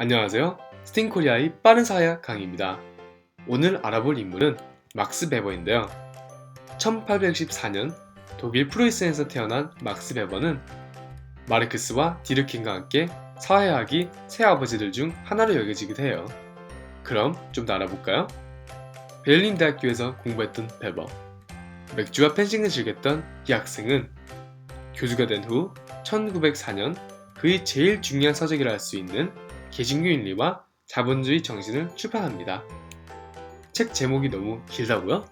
안녕하세요. 스팅코리아의 빠른 사회학 강의입니다. 오늘 알아볼 인물은 막스 베버인데요. 1864년 독일 프로이센에서 태어난 막스 베버는 마르크스와 디르킹과 함께 사회학이 새 아버지들 중 하나로 여겨지기도 해요. 그럼 좀 더 알아볼까요? 베를린 대학교에서 공부했던 베버. 맥주와 펜싱을 즐겼던 이 학생은 교수가 된 후 1904년 그의 제일 중요한 서적이라 할 수 있는 개신교윤리와 자본주의 정신을 출판합니다. 책 제목이 너무 길다고요?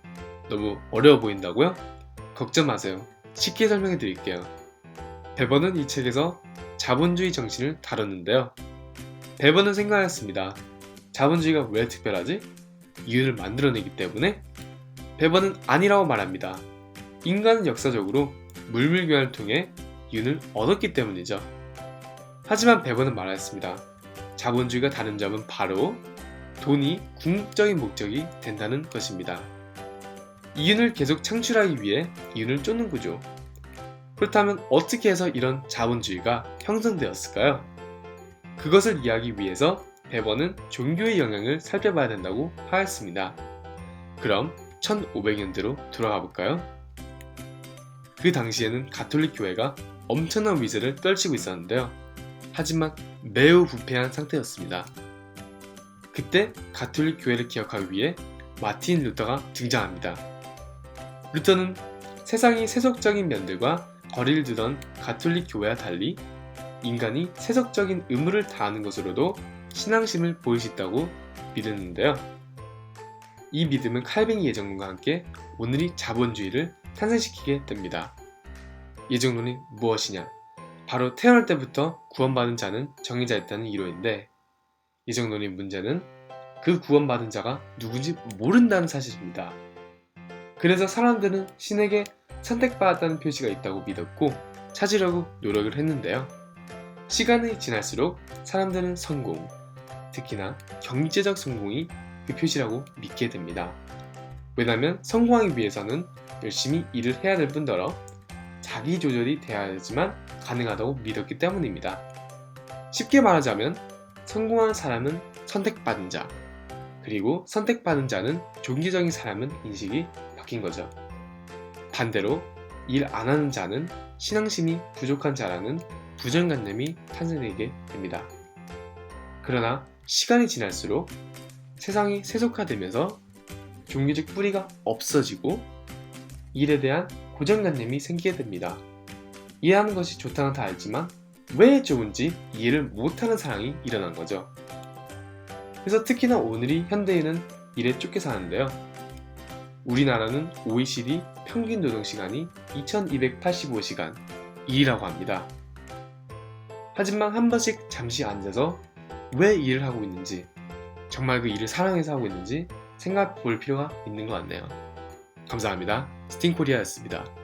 너무 어려워 보인다고요? 걱정 마세요. 쉽게 설명해 드릴게요. 베버는 이 책에서 자본주의 정신을 다뤘는데요. 베버는 생각했습니다. 자본주의가 왜 특별하지? 이윤을 만들어내기 때문에? 베버는 아니라고 말합니다. 인간은 역사적으로 물물교환을 통해 이윤을 얻었기 때문이죠. 하지만 베버는 말했습니다. 자본주의가 다른 점은 바로 돈이 궁극적인 목적이 된다는 것입니다. 이윤을 계속 창출하기 위해 이윤을 쫓는 구조. 그렇다면 어떻게 해서 이런 자본주의가 형성되었을까요? 그것을 이해하기 위해서 베버는 종교의 영향을 살펴봐야 된다고 하였습니다. 그럼 1500년대로 돌아가 볼까요? 그 당시에는 가톨릭 교회가 엄청난 위세를 떨치고 있었는데요. 하지만 매우 부패한 상태였습니다. 그때 가톨릭 교회를 기억하기 위해 마틴 루터가 등장합니다. 루터는 세상이 세속적인 면들과 거리를 두던 가톨릭 교회와 달리 인간이 세속적인 의무를 다하는 것으로도 신앙심을 보일 수 있다고 믿었는데요. 이 믿음은 칼빈의 예정론과 함께 오늘의 자본주의를 탄생시키게 됩니다. 예정론이 무엇이냐? 바로 태어날 때부터 구원받은 자는 정해져 있다는 이론인데, 예정론의 문제는 그 구원받은 자가 누군지 모른다는 사실입니다. 그래서 사람들은 신에게 선택받았다는 표시가 있다고 믿었고 찾으려고 노력을 했는데요. 시간이 지날수록 사람들은 성공, 특히나 경제적 성공이 그 표시라고 믿게 됩니다. 왜냐하면 성공하기 위해서는 열심히 일을 해야 될 뿐더러 자기 조절이 돼야지만 가능하다고 믿었기 때문입니다. 쉽게 말하자면 성공한 사람은 선택받은 자, 그리고 선택받은 자는 종교적인 사람은 인식이 바뀐 거죠. 반대로 일 안 하는 자는 신앙심이 부족한 자라는 부정관념이 탄생되게 됩니다. 그러나 시간이 지날수록 세상이 세속화되면서 종교적 뿌리가 없어지고 일에 대한 고정관념이 생기게 됩니다. 이해하는 것이 좋다는 다 알지만 왜 좋은지 이해를 못하는 상황이 일어난 거죠. 그래서 특히나 오늘의 현대인은 일에 쫓겨 사는데요. 우리나라는 OECD 평균 노동시간이 2285시간 일이라고 합니다. 하지만 한 번씩 잠시 앉아서 왜 일을 하고 있는지, 정말 그 일을 사랑해서 하고 있는지 생각해 볼 필요가 있는 것 같네요. 감사합니다. 스팅코리아였습니다.